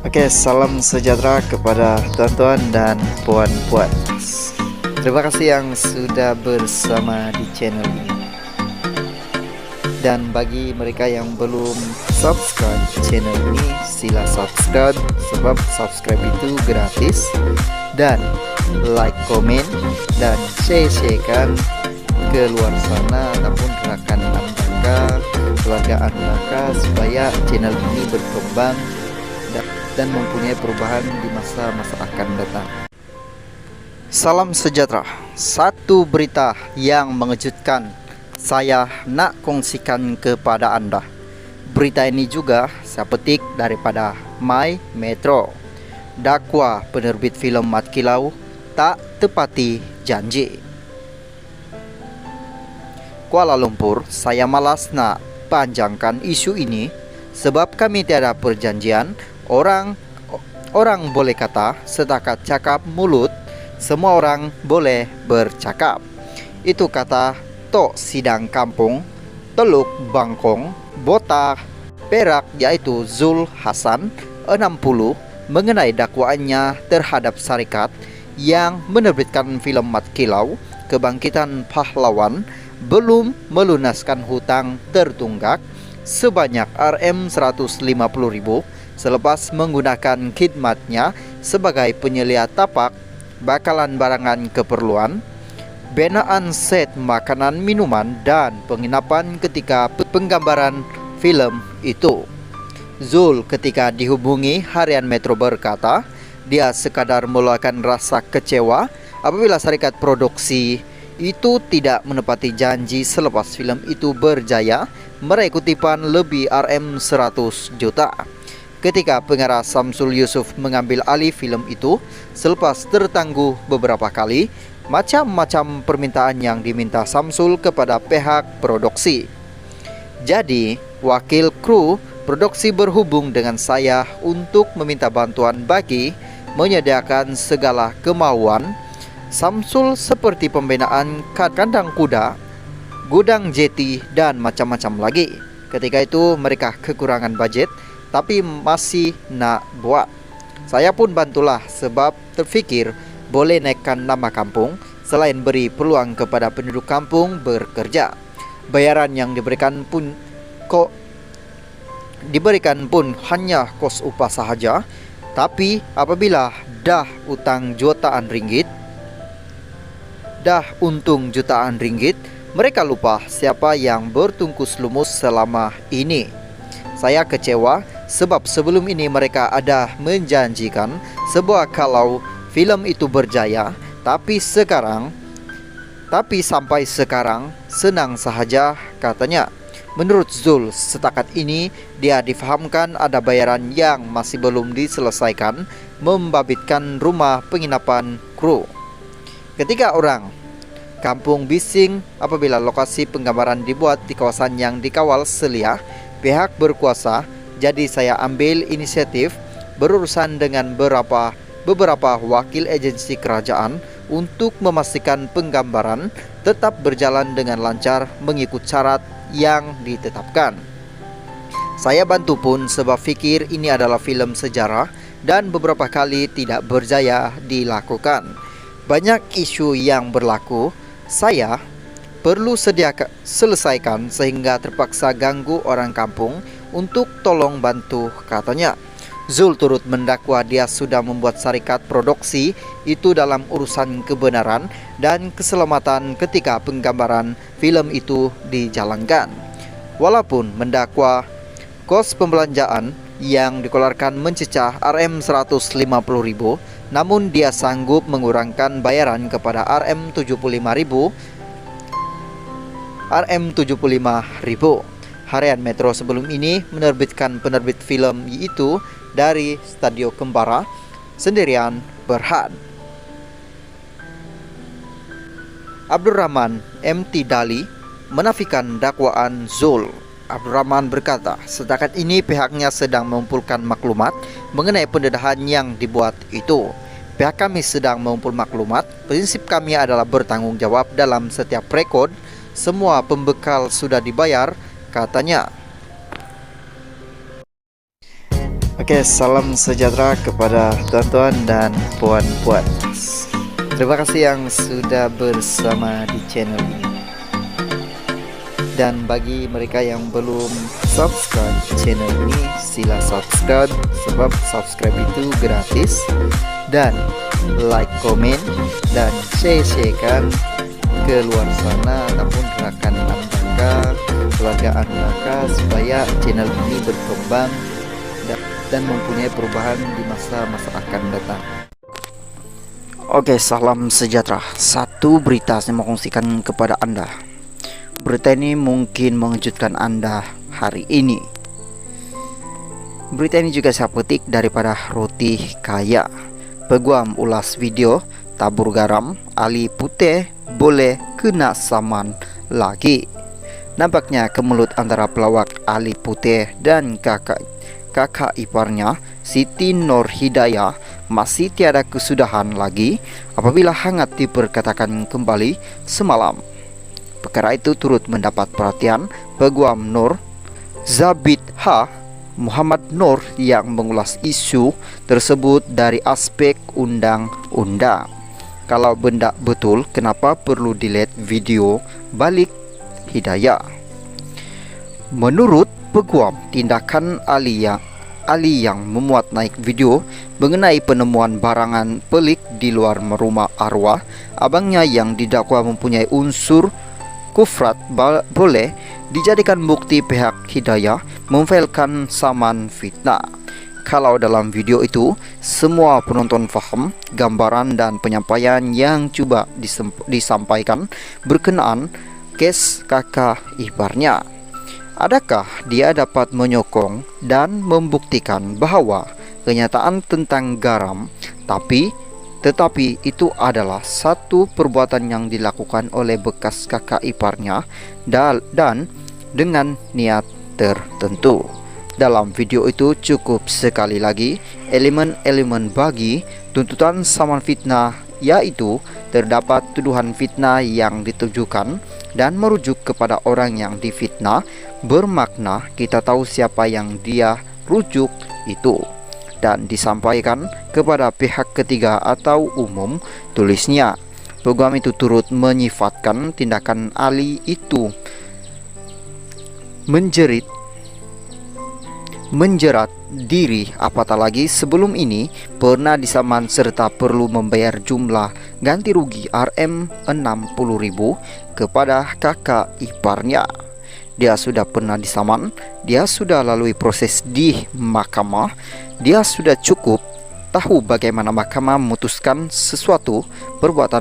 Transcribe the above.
Oke, salam sejahtera kepada tuan-tuan dan puan-puan. Terima kasih yang sudah bersama di channel ini. Dan bagi mereka yang belum subscribe channel ini, sila subscribe sebab subscribe itu gratis. Dan like, komen, dan share-kan ke luar sana ataupun rekan anda, keluarga anda, supaya channel ini berkembang dan mempunyai perubahan di masa-masa akan datang. Salam sejahtera. Satu berita yang mengejutkan saya nak kongsikan kepada anda. Berita ini juga saya petik daripada My Metro. Dakwa penerbit filem Mat Kilau tak tepati janji. Kuala Lumpur, saya malas nak panjangkan isu ini sebab kami tiada perjanjian. Orang boleh kata setakat cakap mulut, semua orang boleh bercakap. Itu kata Tok Sidang Kampung Teluk Bangkong Bota Perak, yaitu Zul Hasan 60, mengenai dakwaannya terhadap syarikat yang menerbitkan filem Mat Kilau Kebangkitan Pahlawan belum melunaskan hutang tertunggak sebanyak Rm150.000 selepas menggunakan khidmatnya sebagai penyelia tapak, bakalan barangan keperluan, benaan set makanan minuman dan penginapan ketika penggambaran film itu. Zul ketika dihubungi Harian Metro berkata, dia sekadar meluahkan rasa kecewa apabila syarikat produksi itu tidak menepati janji selepas film itu berjaya meraih kutipan lebih Rm100 juta. Ketika pengarah Samsul Yusuf mengambil alih film itu selepas tertangguh beberapa kali, macam-macam permintaan yang diminta Samsul kepada pihak produksi. Jadi, wakil kru produksi berhubung dengan saya untuk meminta bantuan bagi menyediakan segala kemauan Samsul seperti pembinaan kandang kuda, gudang jeti, dan macam-macam lagi. Ketika itu mereka kekurangan budget, tapi masih nak buat. Saya pun bantulah sebab terfikir boleh naikkan nama kampung selain beri peluang kepada penduduk kampung bekerja. Bayaran yang diberikan pun hanya kos upah sahaja. Tapi apabila dah untung jutaan ringgit, mereka lupa siapa yang bertungkus lumus selama ini. Saya kecewa sebab sebelum ini mereka ada menjanjikan sebuah kalau film itu berjaya, tapi sampai sekarang senang sahaja katanya. Menurut Zul, setakat ini dia difahamkan ada bayaran yang masih belum diselesaikan membabitkan rumah penginapan kru. Ketika orang kampung bising apabila lokasi penggambaran dibuat di kawasan yang dikawal Selia pihak berkuasa, jadi saya ambil inisiatif berurusan dengan beberapa wakil agensi kerajaan untuk memastikan penggambaran tetap berjalan dengan lancar mengikut syarat yang ditetapkan. Saya bantu pun sebab fikir ini adalah filem sejarah dan beberapa kali tidak berjaya dilakukan. Banyak isu yang berlaku, saya perlu selesaikan sehingga terpaksa ganggu orang kampung untuk tolong bantu katanya. Zul turut mendakwa dia sudah membuat syarikat produksi itu dalam urusan kebenaran dan keselamatan ketika penggambaran film itu dijalankan. Walaupun mendakwa kos pembelanjaan yang dikeluarkan mencecah Rm150.000, namun dia sanggup mengurangkan bayaran kepada Rm75.000. Harian Metro sebelum ini menerbitkan penerbit film itu dari Stadio Kembara sendirian Berhad. Abdurrahman MT Dali menafikan dakwaan Zul. Abdurrahman berkata, setakat ini pihaknya sedang mengumpulkan maklumat mengenai pendedahan yang dibuat itu. Pihak kami sedang mengumpul maklumat. Prinsip kami adalah bertanggung jawab dalam setiap rekod. Semua pembekal sudah dibayar, katanya. Oke, salam sejahtera kepada tuan-tuan dan puan-puan. Terima kasih yang sudah bersama di channel ini. Dan bagi mereka yang belum subscribe channel ini, sila subscribe, sebab subscribe itu gratis. Dan like, komen, dan share-kan ke luar sana ataupun rekan anda, keluarga anda, supaya channel ini berkembang dan mempunyai perubahan di masa-masa akan datang. Oke, salam sejahtera. Satu berita saya mau kongsikan kepada anda. Berita ini mungkin mengejutkan anda hari ini. Berita ini juga saya petik daripada Roti Kaya. Peguam ulas video tabur garam, Ali Putih boleh kena saman lagi. Nampaknya kemelut antara pelawak Ali Putih dan kakak iparnya Siti Nur Hidayah masih tiada kesudahan lagi apabila hangat diperkatakan kembali semalam. Perkara itu turut mendapat perhatian Peguam Nur Zabit H. Muhammad Nur yang mengulas isu tersebut dari aspek undang-undang. Kalau benda betul, kenapa perlu delete video balik Hidayah? Menurut Peguam, tindakan Ali yang memuat naik video mengenai penemuan barangan pelik di luar rumah arwah abangnya yang didakwa mempunyai unsur kufrat boleh dijadikan bukti pihak Hidayah memfailkan saman fitnah. Kalau dalam video itu semua penonton faham gambaran dan penyampaian yang coba disampaikan berkenaan kes kakak iparnya, adakah dia dapat menyokong dan membuktikan bahwa kenyataan tentang garam tetapi itu adalah satu perbuatan yang dilakukan oleh bekas kakak iparnya dan dengan niat tertentu. Dalam video itu cukup sekali lagi elemen-elemen bagi tuntutan saman fitnah, yaitu terdapat tuduhan fitnah yang ditujukan dan merujuk kepada orang yang difitnah, bermakna kita tahu siapa yang dia rujuk itu, dan disampaikan kepada pihak ketiga atau umum, tulisnya. Peguam itu turut menyifatkan tindakan Ali itu menjerat diri, apatah lagi sebelum ini pernah disaman serta perlu membayar jumlah ganti rugi Rm60.000 kepada kakak iparnya. Dia sudah pernah disaman, dia sudah lalui proses di mahkamah, dia sudah cukup tahu bagaimana mahkamah memutuskan sesuatu perbuatan